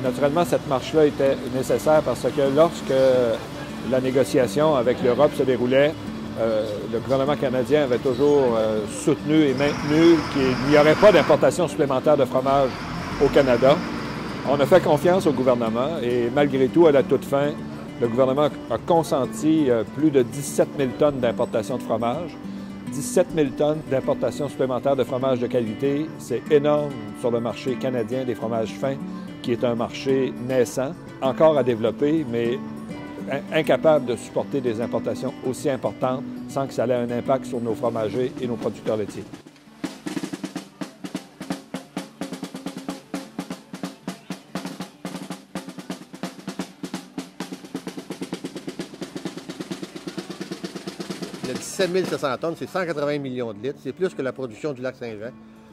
Naturellement, cette marche-là était nécessaire parce que lorsque la négociation avec l'Europe se déroulait, le gouvernement canadien avait toujours soutenu et maintenu qu'il n'y aurait pas d'importation supplémentaire de fromage au Canada. On a fait confiance au gouvernement et malgré tout, à la toute fin, le gouvernement a consenti plus de 17 000 tonnes d'importation de fromage. 17 000 tonnes d'importation supplémentaire de fromage de qualité, c'est énorme sur le marché canadien des fromages fins, qui est un marché naissant, encore à développer, mais incapable de supporter des importations aussi importantes sans que ça ait un impact sur nos fromagers et nos producteurs laitiers. Le 17 700 tonnes, c'est 180 millions de litres. C'est plus que la production du lac Saint-Jean.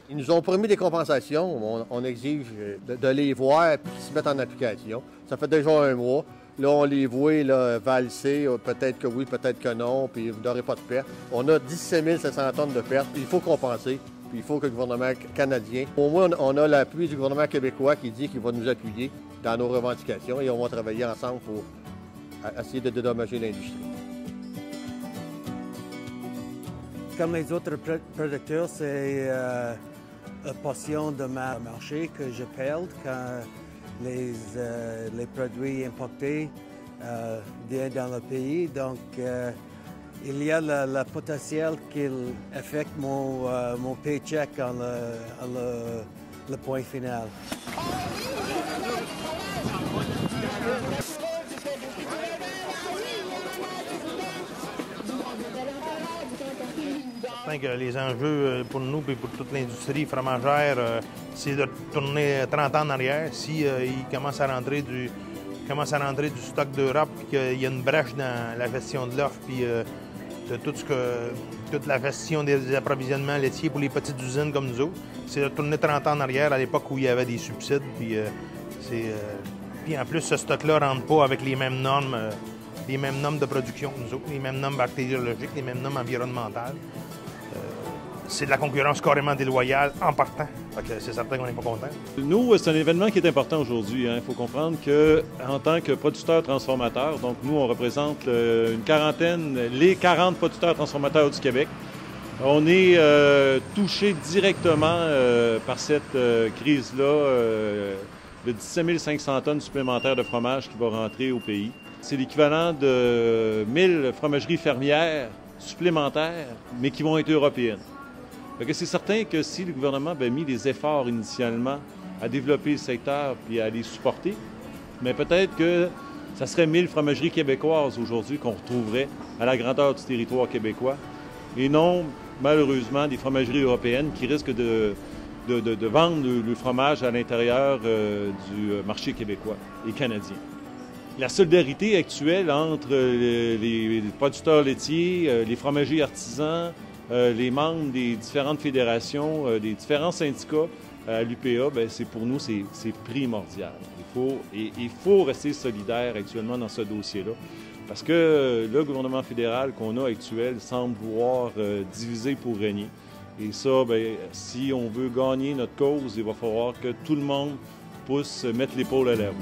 Ils nous ont promis des compensations. On exige de les voir et qu'ils se mettent en application. Ça fait déjà un mois. Là, on les voit là, valser. Peut-être que oui, peut-être que non. Puis vous n'aurez pas de perte. On a 17 700 tonnes de pertes. Il faut compenser. Puis il faut que le gouvernement canadien... Au moins, on a l'appui du gouvernement québécois qui dit qu'il va nous appuyer dans nos revendications et on va travailler ensemble pour essayer de dédommager l'industrie. Comme les autres producteurs, c'est une portion de ma marché que je perds quand les produits importés viennent dans le pays. Donc, il y a le potentiel qu'il affecte mon paycheck à le point final. Que les enjeux pour nous et pour toute l'industrie fromagère, c'est de tourner 30 ans en arrière. Si il commence à rentrer du stock d'Europe, puis qu'il y a une brèche dans la gestion de l'offre, puis toute la gestion des approvisionnements laitiers pour les petites usines comme nous autres, c'est de tourner 30 ans en arrière à l'époque où il y avait des subsides. Puis en plus, ce stock-là ne rentre pas avec les mêmes normes de production que nous autres, les mêmes normes bactériologiques, les mêmes normes environnementales. C'est de la concurrence carrément déloyale en partant. C'est certain qu'on n'est pas content. Nous, c'est un événement qui est important aujourd'hui. Il faut comprendre qu'en tant que producteurs transformateurs, donc nous, on représente une quarantaine, les 40 producteurs transformateurs du Québec. On est touchés directement par cette crise-là, de 17 500 tonnes supplémentaires de fromage qui va rentrer au pays. C'est l'équivalent de 1000 fromageries fermières supplémentaires, mais qui vont être européennes. C'est certain que si le gouvernement avait mis des efforts initialement à développer le secteur et à les supporter, mais peut-être que ça serait 1000 fromageries québécoises aujourd'hui qu'on retrouverait à la grandeur du territoire québécois, et non, malheureusement, des fromageries européennes qui risquent de vendre le fromage à l'intérieur du marché québécois et canadien. La solidarité actuelle entre les producteurs laitiers, les fromagers artisans, les membres des différentes fédérations, des différents syndicats à l'UPA, pour nous, c'est primordial. Il faut rester solidaire actuellement dans ce dossier-là, parce que le gouvernement fédéral qu'on a actuel semble vouloir diviser pour régner. Et ça, si on veut gagner notre cause, il va falloir que tout le monde puisse mettre l'épaule à la roue.